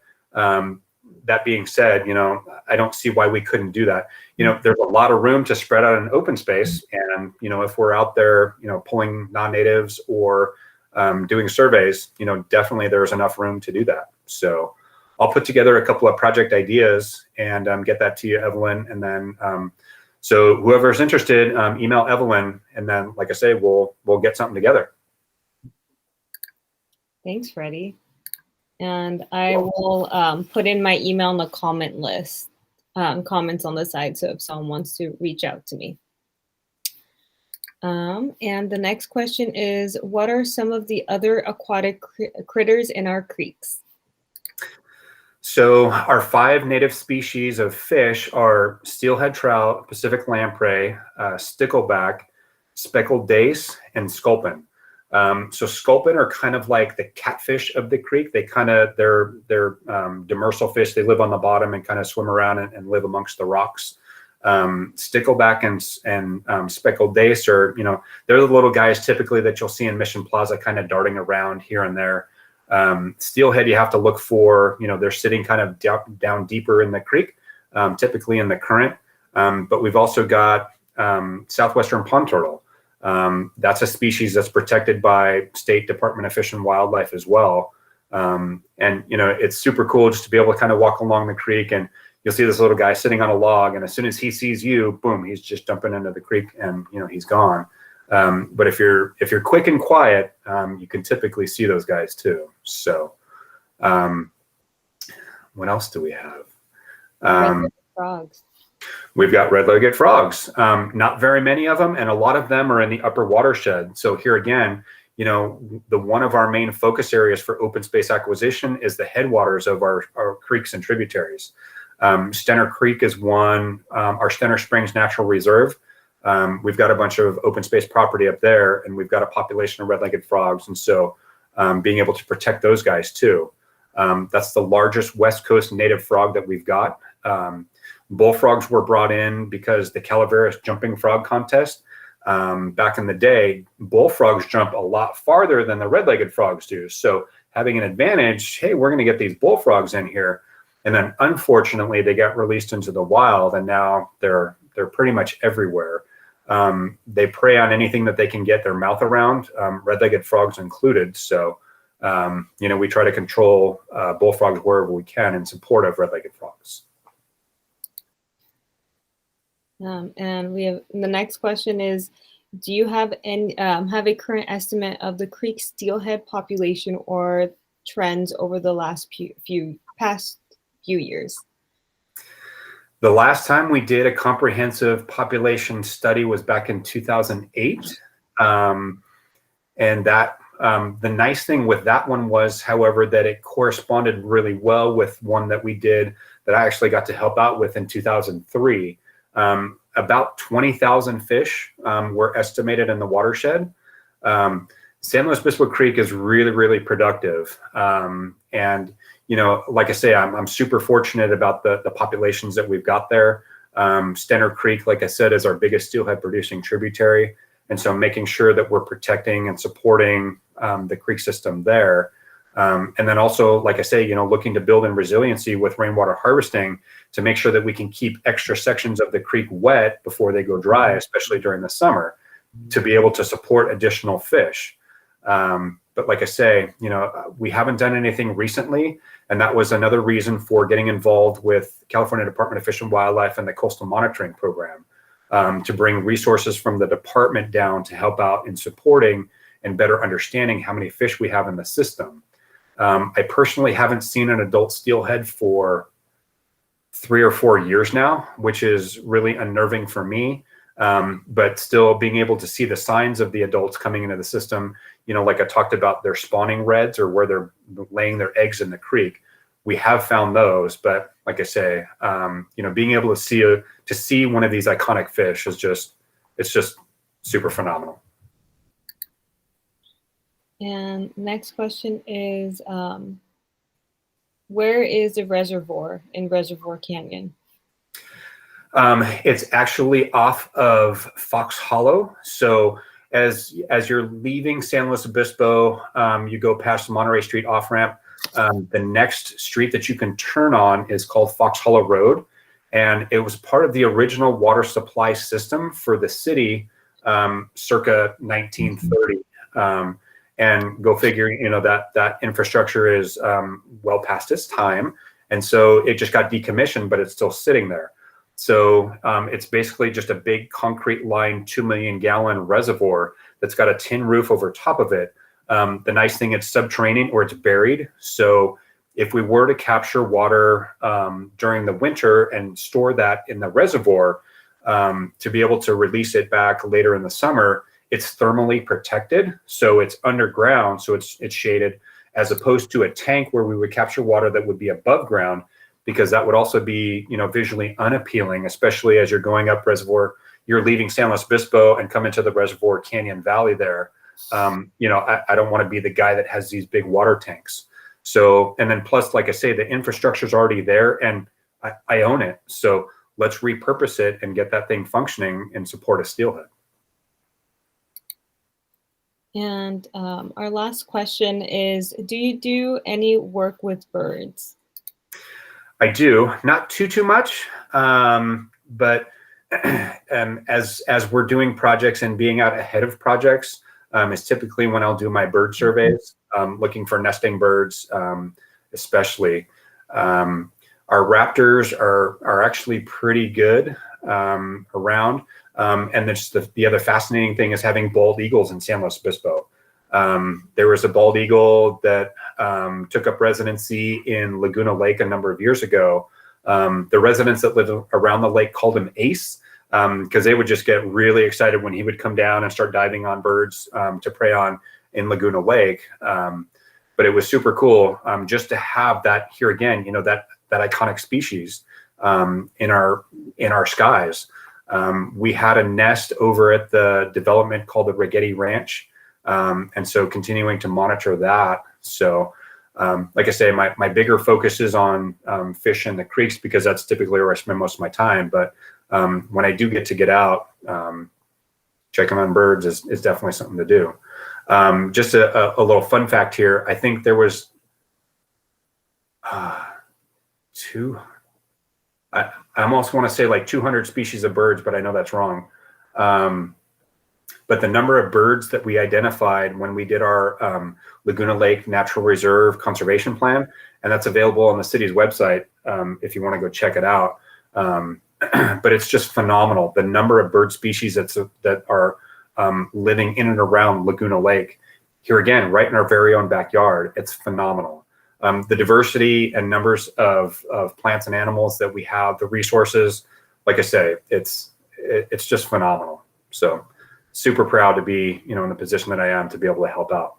that being said, I don't see why we couldn't do that. There's a lot of room to spread out an open space, and if we're out there, pulling non-natives or doing surveys, definitely there's enough room to do that. So I'll put together a couple of project ideas and get that to you, Evelyn, and then so whoever's interested, email Evelyn, and then, like I say, we'll get something together. Thanks, Freddie. And I will put in my email in the comment list, comments on the side, so if someone wants to reach out to me. And the next question is, what are some of the other aquatic critters in our creeks? So our 5 native species of fish are steelhead trout, Pacific lamprey, stickleback, speckled dace, and sculpin. So sculpin are kind of like the catfish of the creek. They're demersal fish. They live on the bottom and kind of swim around and live amongst the rocks. Stickleback and speckled dace are, they're the little guys typically that you'll see in Mission Plaza, kind of darting around here and there. Steelhead, you have to look for, they're sitting kind of down deeper in the creek, typically in the current. But we've also got southwestern pond turtle. That's a species that's protected by State Department of Fish and Wildlife as well. And, it's super cool just to be able to kind of walk along the creek, and you'll see this little guy sitting on a log, and as soon as he sees you, boom, he's just jumping into the creek, and, he's gone. But if you're quick and quiet, you can typically see those guys too. So what else do we have? Red-legged frogs. We've got red-legged frogs, not very many of them, and a lot of them are in the upper watershed. So here again, one of our main focus areas for open space acquisition is the headwaters of our creeks and tributaries. Stenner Creek is one, our Stenner Springs Natural Reserve. We've got a bunch of open space property up there, and we've got a population of red-legged frogs. And so being able to protect those guys too. That's the largest West Coast native frog that we've got. Bullfrogs were brought in because the Calaveras jumping frog contest, back in the day, bullfrogs jump a lot farther than the red-legged frogs do. So having an advantage, hey, we're going to get these bullfrogs in here. And then unfortunately, they got released into the wild, and now they're pretty much everywhere. They prey on anything that they can get their mouth around, red-legged frogs included. So, we try to control bullfrogs wherever we can in support of red-legged frogs. And we have the next question is, do you have a current estimate of the creek steelhead population or trends over the last past few years? The last time we did a comprehensive population study was back in 2008. And that the nice thing with that one was, however, that it corresponded really well with one that we did that I actually got to help out with in 2003. About 20,000 fish were estimated in the watershed. San Luis Obispo Creek is really, really productive. And, you know, like I say, I'm super fortunate about the populations that we've got there. Stenner Creek, like I said, is our biggest steelhead producing tributary. And so making sure that we're protecting and supporting the creek system there. And then also, like I say, you know, looking to build in resiliency with rainwater harvesting to make sure that we can keep extra sections of the creek wet before they go dry, especially during the summer, to be able to support additional fish. But like I say, you know, we haven't done anything recently. And that was another reason for getting involved with California Department of Fish and Wildlife and the Coastal Monitoring Program, to bring resources from the department down to help out in supporting and better understanding how many fish we have in the system. I personally haven't seen an adult steelhead for 3 or 4 years now, which is really unnerving for me. But still being able to see the signs of the adults coming into the system, you know, like I talked about their spawning reds or where they're laying their eggs in the creek, we have found those. But like I say, you know, being able to see one of these iconic fish is just, it's just super phenomenal. And next question is, where is the reservoir in Reservoir Canyon? It's actually off of Fox Hollow. So as you're leaving San Luis Obispo, you go past the Monterey Street off-ramp. The next street that you can turn on is called Fox Hollow Road. And it was part of the original water supply system for the city circa 1930. And go figure, you know, that infrastructure is well past its time. And so it just got decommissioned, but it's still sitting there. So it's basically just a big concrete lined 2 million gallon reservoir that's got a tin roof over top of it. The nice thing, it's subterranean or it's buried. So if we were to capture water during the winter and store that in the reservoir to be able to release it back later in the summer, it's thermally protected. So it's underground, so it's shaded, as opposed to a tank where we would capture water that would be above ground, because that would also be, you know, visually unappealing, especially as you're going up reservoir, you're leaving San Luis Obispo and come into the Reservoir Canyon Valley there. You know, I don't want to be the guy that has these big water tanks. So, and then plus, like I say, the infrastructure's already there and I own it. So let's repurpose it and get that thing functioning and support a steelhead. And our last question is, do you do any work with birds? I do, not too much, but as we're doing projects and being out ahead of projects is typically when I'll do my bird surveys, looking for nesting birds, especially. Our raptors are actually pretty good around. And the other fascinating thing is having bald eagles in San Luis Obispo. There was a bald eagle that took up residency in Laguna Lake a number of years ago. The residents that lived around the lake called him Ace, because they would just get really excited when he would come down and start diving on birds to prey on in Laguna Lake. But it was super cool just to have that here again, you know, that iconic species in our skies. We had a nest over at the development called the Rigetti Ranch. And so continuing to monitor that. So like I say, my bigger focus is on fish in the creeks, because that's typically where I spend most of my time. But when I do get out, checking on birds is definitely something to do. Just a little fun fact here. I think there was I almost want to say like 200 species of birds, but I know that's wrong. But the number of birds that we identified when we did our Laguna Lake Natural Reserve Conservation Plan, and that's available on the city's website if you want to go check it out. But it's just phenomenal, the number of bird species that are living in and around Laguna Lake. Here again, right in our very own backyard, it's phenomenal. The diversity and numbers of plants and animals that we have, the resources, like I say, it's just phenomenal. So super proud to be, in the position that I am to be able to help out.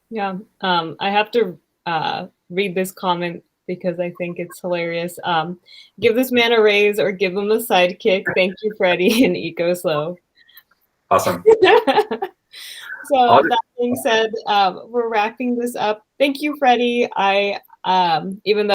Yeah, I have to read this comment because I think it's hilarious. Give this man a raise or give him a sidekick. Thank you, Freddy and Eco Slow. Awesome. So that being said, we're wrapping this up. Thank you, Freddy. Even though